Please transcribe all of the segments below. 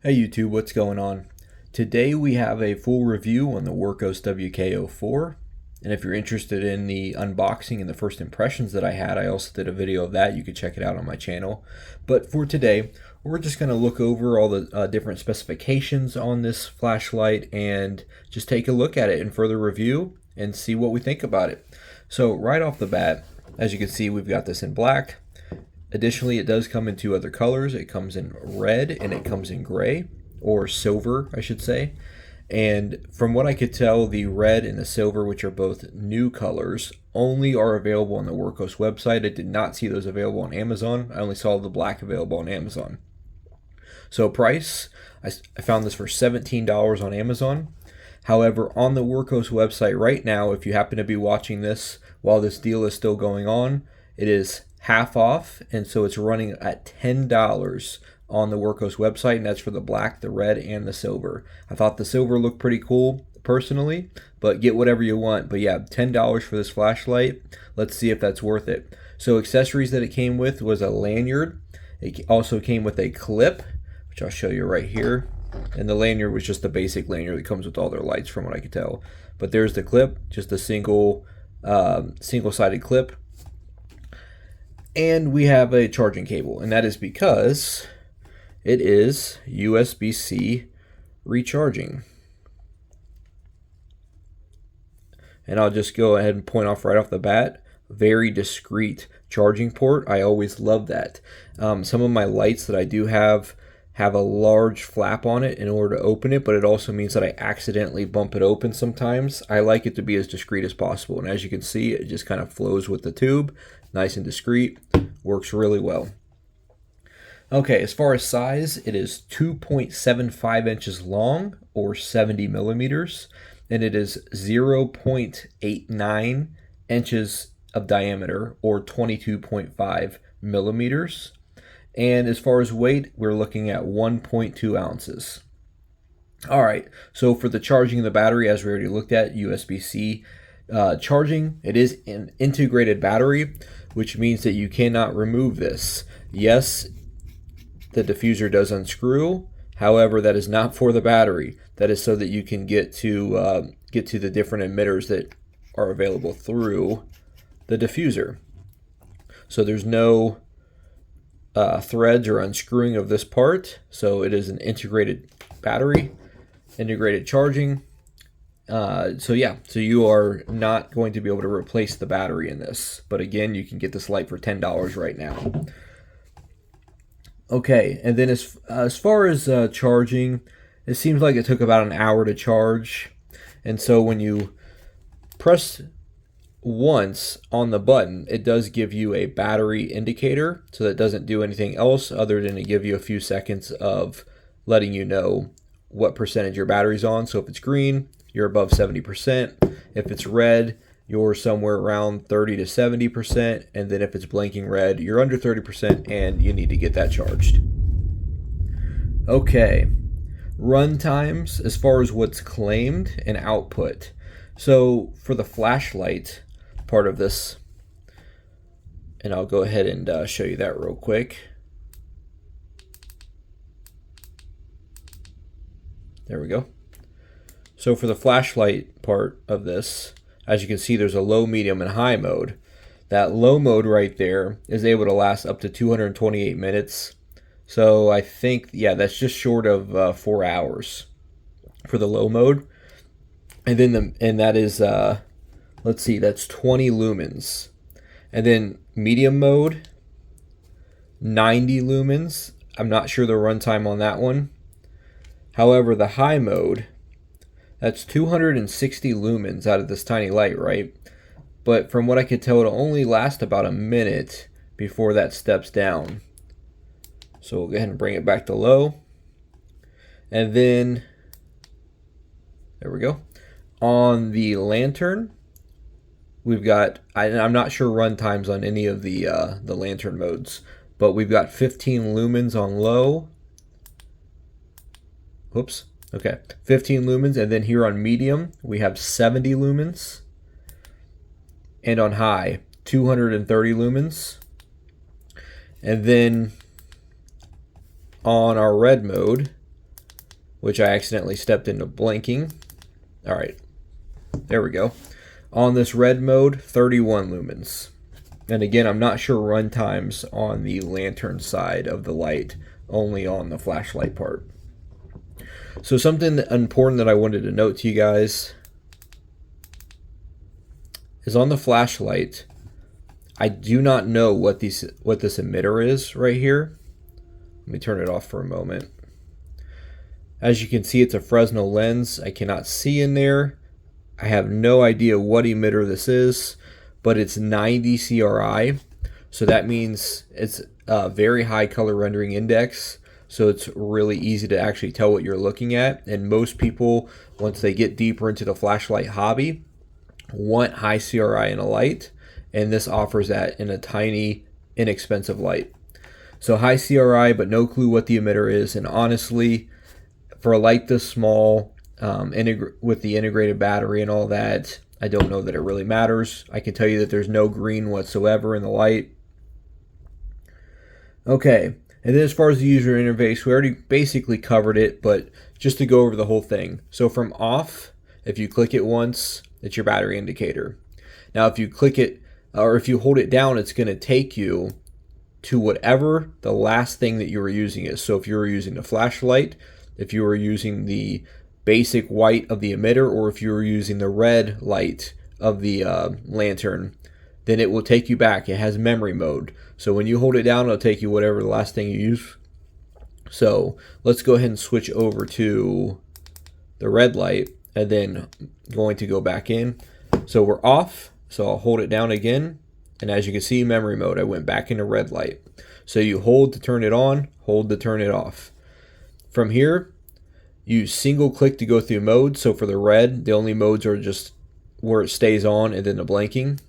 Hey YouTube, what's going on? Today we have a full review on the Wurkkos WK04, and if you're interested in the unboxing and the first impressions that I had, I also did a video of that. You can check it out on my channel. But for today, we're just going to look over all the different specifications on this flashlight and just take a look at it in further review and see what we think about it. So right off the bat, as you can see, we've got this in black. Additionally, it does come in two other colors. It comes in red and it comes in gray, or silver, I should say. And from what I could tell, the red and the silver, which are both new colors, only are available on the Wurkkos website. I did not see those available on Amazon. I only saw the black available on Amazon. So price, I found this for $17 on Amazon. However, on the Wurkkos website right now, if you happen to be watching this while this deal is still going on, it is half off, and so it's running at $10 on the Wurkkos website, and that's for the black, the red, and the silver. I thought the silver looked pretty cool personally, but get whatever you want. But yeah, $10 for this flashlight. Let's see if that's worth it. So accessories that it came with was a lanyard. It also came with a clip, which I'll show you right here. And the lanyard was just the basic lanyard that comes with all their lights from what I could tell. But there's the clip, just a single-sided clip. And we have a charging cable, and that is because it is USB-C recharging. And I'll just go ahead and point off right off the bat, very discreet charging port. I always love that. Some of my lights that I do have a large flap on it in order to open it, but it also means that I accidentally bump it open sometimes. I like it to be as discreet as possible, and as you can see, it just kind of flows with the tube. Nice and discreet, works really well. Okay, as far as size, it is 2.75 inches long, or 70 millimeters, and it is 0.89 inches of diameter, or 22.5 millimeters. And as far as weight, we're looking at 1.2 ounces. All right, so for the charging of the battery, as we already looked at, USB-C charging, it is an integrated battery, which means that you cannot remove this. Yes, the diffuser does unscrew. However, that is not for the battery. That is so that you can get to the different emitters that are available through the diffuser. So there's no threads or unscrewing of this part. So it is an integrated battery, integrated charging. So you are not going to be able to replace the battery in this. But again, you can get this light for $10 right now. Okay, and then as far as charging, it seems like it took about an hour to charge. And so when you press once on the button, it does give you a battery indicator. So that doesn't do anything else other than to give you a few seconds of letting you know what percentage your battery's on. So if it's green, you're above 70%. If it's red, you're somewhere around 30 to 70%. And then if it's blinking red, you're under 30% and you need to get that charged. Okay, run times as far as what's claimed and output. So for the flashlight part of this, and I'll go ahead and show you that real quick. There we go. So for the flashlight part of this, as you can see, there's a low, medium, and high mode. That low mode right there is able to last up to 228 minutes. So I think, yeah, that's just short of 4 hours for the low mode. And then that is, let's see, that's 20 lumens. And then medium mode, 90 lumens. I'm not sure the runtime on that one. However, the high mode, that's 260 lumens out of this tiny light, right? But from what I could tell, it'll only last about a minute before that steps down. So we'll go ahead and bring it back to low. And then, there we go. On the lantern, we've got, I'm not sure run times on any of the lantern modes, but we've got 15 lumens on low. Whoops. Okay, 15 lumens, and then here on medium, we have 70 lumens. And on high, 230 lumens. And then on our red mode, which I accidentally stepped into blinking. All right, there we go. On this red mode, 31 lumens. And again, I'm not sure run times on the lantern side of the light, only on the flashlight part. So something important that I wanted to note to you guys is on the flashlight, I do not know what this emitter is right here. Let me turn it off for a moment. As you can see, it's a Fresnel lens. I cannot see in there. I have no idea what emitter this is, but it's 90 CRI. So that means it's a very high color rendering index. So it's really easy to actually tell what you're looking at. And most people, once they get deeper into the flashlight hobby, want high CRI in a light. And this offers that in a tiny, inexpensive light. So high CRI, but no clue what the emitter is. And honestly, for a light this small, with the integrated battery and all that, I don't know that it really matters. I can tell you that there's no green whatsoever in the light. Okay, and then as far as the user interface, we already basically covered it, but just to go over the whole thing. So from off, if you click it once, it's your battery indicator. Now if you click it, or if you hold it down, it's going to take you to whatever the last thing that you were using is. So if you were using the flashlight, if you were using the basic white of the emitter, or if you were using the red light of the lantern, then it will take you back. It has memory mode. So when you hold it down, it'll take you whatever the last thing you use. So let's go ahead and switch over to the red light, and then going to go back in. So we're off. So I'll hold it down again. And as you can see, memory mode, I went back into red light. So you hold to turn it on, hold to turn it off. From here, you single click to go through modes. So for the red, the only modes are just where it stays on and then the blinking.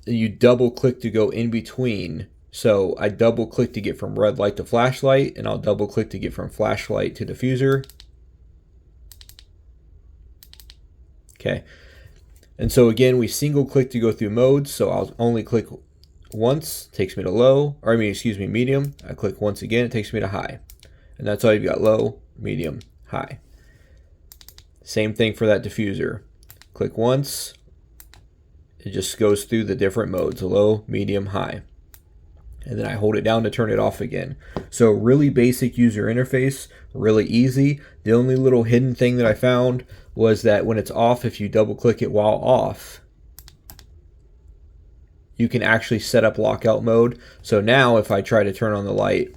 You double click to go in between. So I double click to get from red light to flashlight, and I'll double click to get from flashlight to diffuser. Okay. And so again, we single click to go through modes. So I'll only click once, takes me to low, or medium. I click once again, it takes me to high. And that's all you've got: low, medium, high. Same thing for that diffuser. Click once, it just goes through the different modes: low, medium, high. And then I hold it down to turn it off again. So really basic user interface, really easy. The only little hidden thing that I found was that when it's off, if you double click it while off, you can actually set up lockout mode. So now if I try to turn on the light,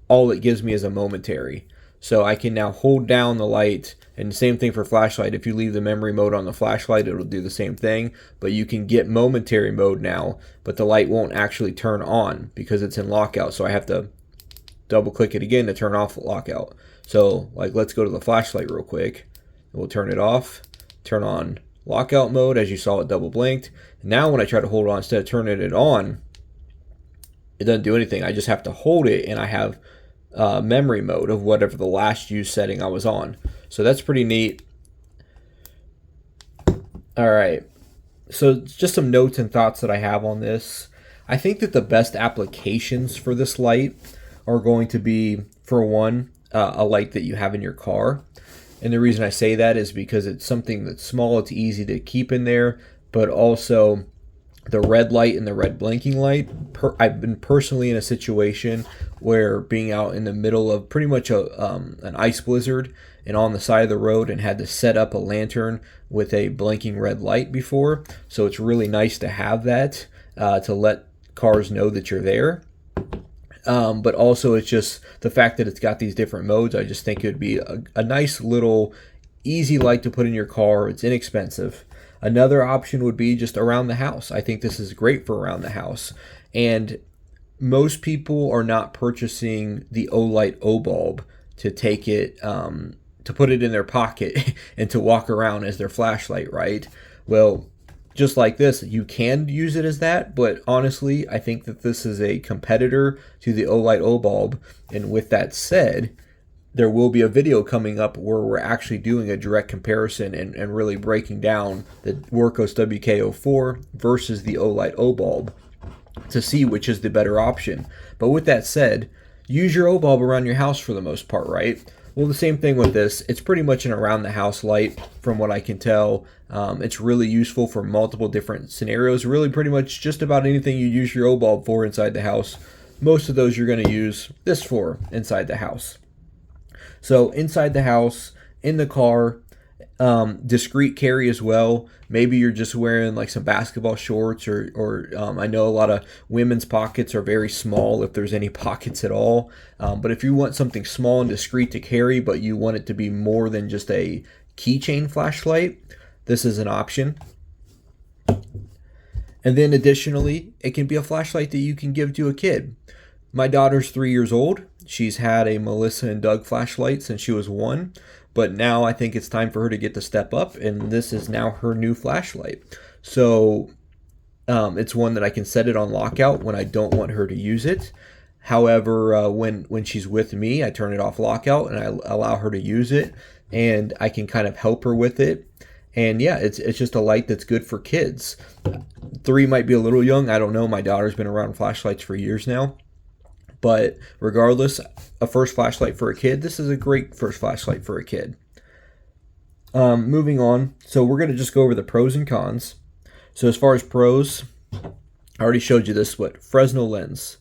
all it gives me is a momentary. So I can now hold down the light, and the same thing for flashlight. If you leave the memory mode on the flashlight, it'll do the same thing, but you can get momentary mode now, but the light won't actually turn on because it's in lockout. So I have to double click it again to turn off lockout. So like, let's go to the flashlight real quick. We'll turn it off, turn on lockout mode. As you saw, it double blinked. Now when I try to hold it on, instead of turning it on, it doesn't do anything. I just have to hold it, and I have memory mode of whatever the last use setting I was on. So that's pretty neat. All right, so just some notes and thoughts that I have on this. I think that the best applications for this light are going to be, for one, a light that you have in your car. And the reason I say that is because it's something that's small, it's easy to keep in there, but also the red light and the red blinking light. I've been personally in a situation where being out in the middle of pretty much an ice blizzard and on the side of the road, and had to set up a lantern with a blinking red light before. So it's really nice to have that to let cars know that you're there. But also it's just the fact that it's got these different modes. I just think it would be a nice little easy light to put in your car. It's inexpensive. Another option would be just around the house. I think this is great for around the house. And most people are not purchasing the Olight Obulb to take it, to put it in their pocket and to walk around as their flashlight, right? Well, just like this, you can use it as that, but honestly, I think that this is a competitor to the Olight Obulb. And with that said, there will be a video coming up where we're actually doing a direct comparison and really breaking down the Wurkkos WK04 versus the Olight Obulb to see which is the better option. But with that said, use your Obulb around your house for the most part, right? Well, the same thing with this. It's pretty much an around the house light from what I can tell. It's really useful for multiple different scenarios. Really pretty much just about anything you use your Obulb for inside the house. Most of those you're going to use this for inside the house. So inside the house, in the car, discreet carry as well. Maybe you're just wearing like some basketball shorts or I know a lot of women's pockets are very small if there's any pockets at all. But if you want something small and discreet to carry, but you want it to be more than just a keychain flashlight, this is an option. And then additionally, it can be a flashlight that you can give to a kid. My daughter's 3 years old. She's had a Melissa and Doug flashlight since she was 1. But now I think it's time for her to get the step up, and this is now her new flashlight. So it's one that I can set it on lockout when I don't want her to use it. However, when she's with me, I turn it off lockout and I allow her to use it, and I can kind of help her with it. And yeah, it's just a light that's good for kids. 3 might be a little young. I don't know. My daughter's been around flashlights for years now. But regardless, a first flashlight for a kid, this is a great first flashlight for a kid. Moving on, so we're going to just go over the pros and cons. So as far as pros, I already showed you this, Fresnel lens.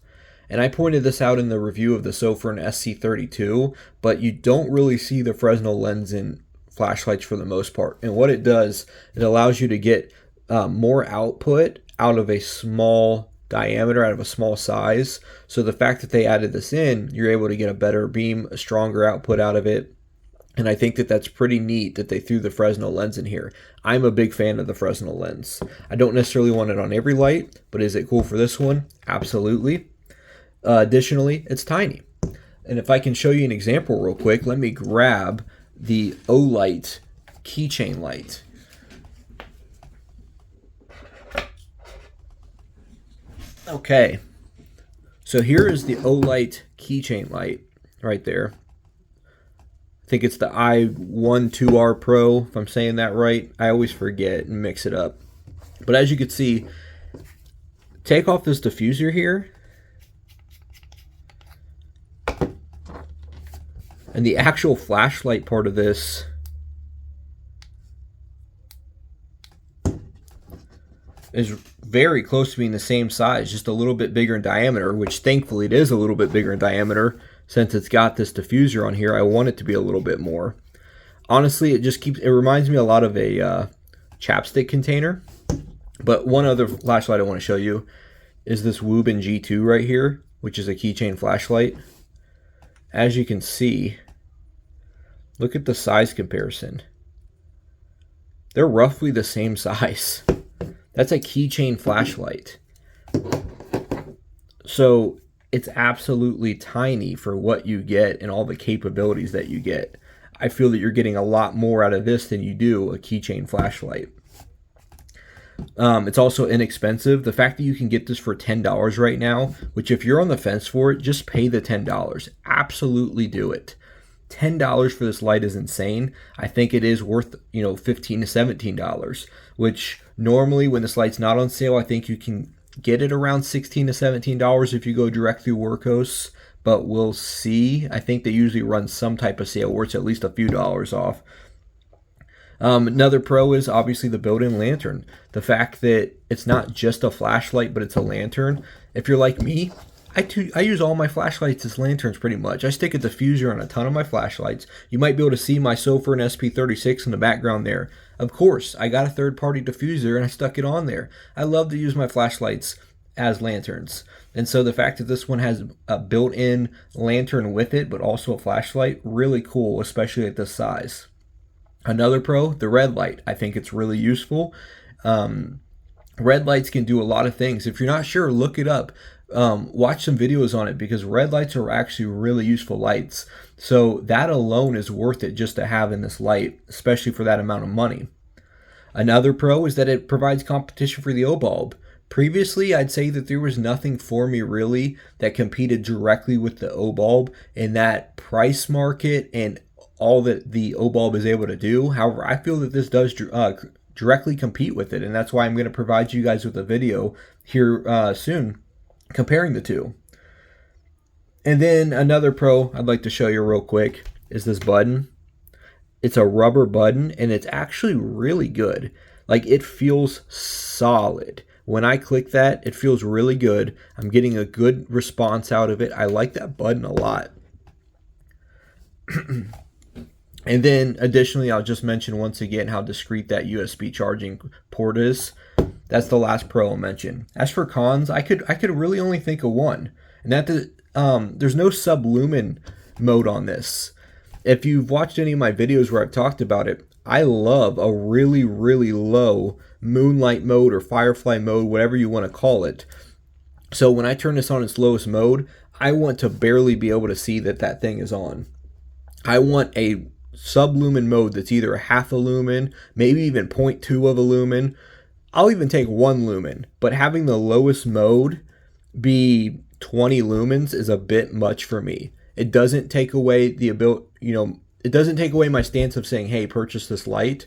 And I pointed this out in the review of the Sofirn SC32, but you don't really see the Fresnel lens in flashlights for the most part. And what it does, it allows you to get more output out of a small diameter, out of a small size. So the fact that they added this in, you're able to get a better beam, a stronger output out of it. And I think that that's pretty neat that they threw the Fresnel lens in here. I'm a big fan of the Fresnel lens. I don't necessarily want it on every light, but is it cool for this one? Absolutely. Additionally, it's tiny. And if I can show you an example real quick, let me grab the Olight keychain light. Okay, so here is the Olight keychain light right there. I think it's the i12R Pro, if I'm saying that right. I always forget and mix it up. But as you can see, take off this diffuser here, and the actual flashlight part of this is very close to being the same size, just a little bit bigger in diameter, which thankfully it is a little bit bigger in diameter since it's got this diffuser on here. I want it to be a little bit more. Honestly, it reminds me a lot of a chapstick container. But one other flashlight I want to show you is this Wurkkos G2 right here, which is a keychain flashlight. As you can see, look at the size comparison. They're roughly the same size. That's a keychain flashlight. So it's absolutely tiny for what you get and all the capabilities that you get. I feel that you're getting a lot more out of this than you do a keychain flashlight. It's also inexpensive. The fact that you can get this for $10 right now, which if you're on the fence for it, just pay the $10. Absolutely do it. $10 for this light is insane. I think it is worth, $15 to $17, which normally when this light's not on sale, I think you can get it around $16 to $17 if you go direct through Wurkkos, but we'll see. I think they usually run some type of sale where it's at least a few dollars off. Another pro is obviously the built-in lantern. The fact that it's not just a flashlight, but it's a lantern. If you're like me, I use all my flashlights as lanterns pretty much. I stick a diffuser on a ton of my flashlights. You might be able to see my Sofirn SP36 in the background there. Of course, I got a third-party diffuser and I stuck it on there. I love to use my flashlights as lanterns. And so the fact that this one has a built-in lantern with it, but also a flashlight, really cool, especially at this size. Another pro, the red light. I think it's really useful. Red lights can do a lot of things. If you're not sure, look it up. Watch some videos on it because red lights are actually really useful lights. So that alone is worth it just to have in this light, especially for that amount of money. Another pro is that it provides competition for the Obulb. Previously, I'd say that there was nothing for me really that competed directly with the Obulb in that price market and all that the Obulb is able to do. However, I feel that this does directly compete with it, and that's why I'm going to provide you guys with a video here soon comparing the two. And then another pro I'd like to show you real quick is this button. It's a rubber button and it's actually really good. Like, it feels solid. When I click that, it feels really good. I'm getting a good response out of it. I like that button a lot. And then additionally, I'll just mention once again how discreet that USB charging port is. That's the last pro I'll mention. As for cons, I could really only think of one, and that there's no sublumen mode on this. If you've watched any of my videos where I've talked about it, I love a really, really low moonlight mode or firefly mode, whatever you want to call it. So when I turn this on its lowest mode, I want to barely be able to see that that thing is on. I want a sublumen mode that's either a half a lumen, maybe even 0.2 of a lumen. I'll even take 1 lumen, but having the lowest mode be 20 lumens is a bit much for me. It doesn't take away the ability, it doesn't take away my stance of saying, hey, purchase this light.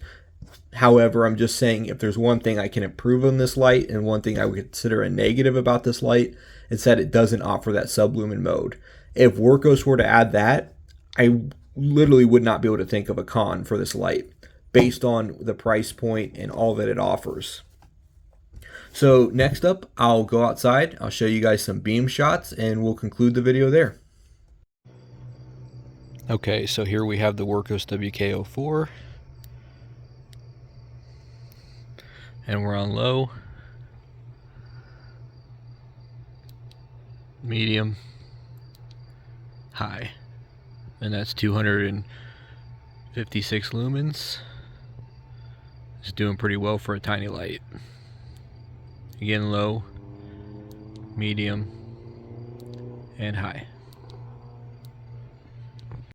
However, I'm just saying if there's one thing I can improve on this light and one thing I would consider a negative about this light, it's that it doesn't offer that sublumen mode. If Wurkkos were to add that, I literally would not be able to think of a con for this light based on the price point and all that it offers. So next up, I'll go outside, I'll show you guys some beam shots, and we'll conclude the video there. Okay, so here we have the Wurkkos WK04, and we're on low, medium, high, and that's 256 lumens. It's doing pretty well for a tiny light. Again, low, medium, and high.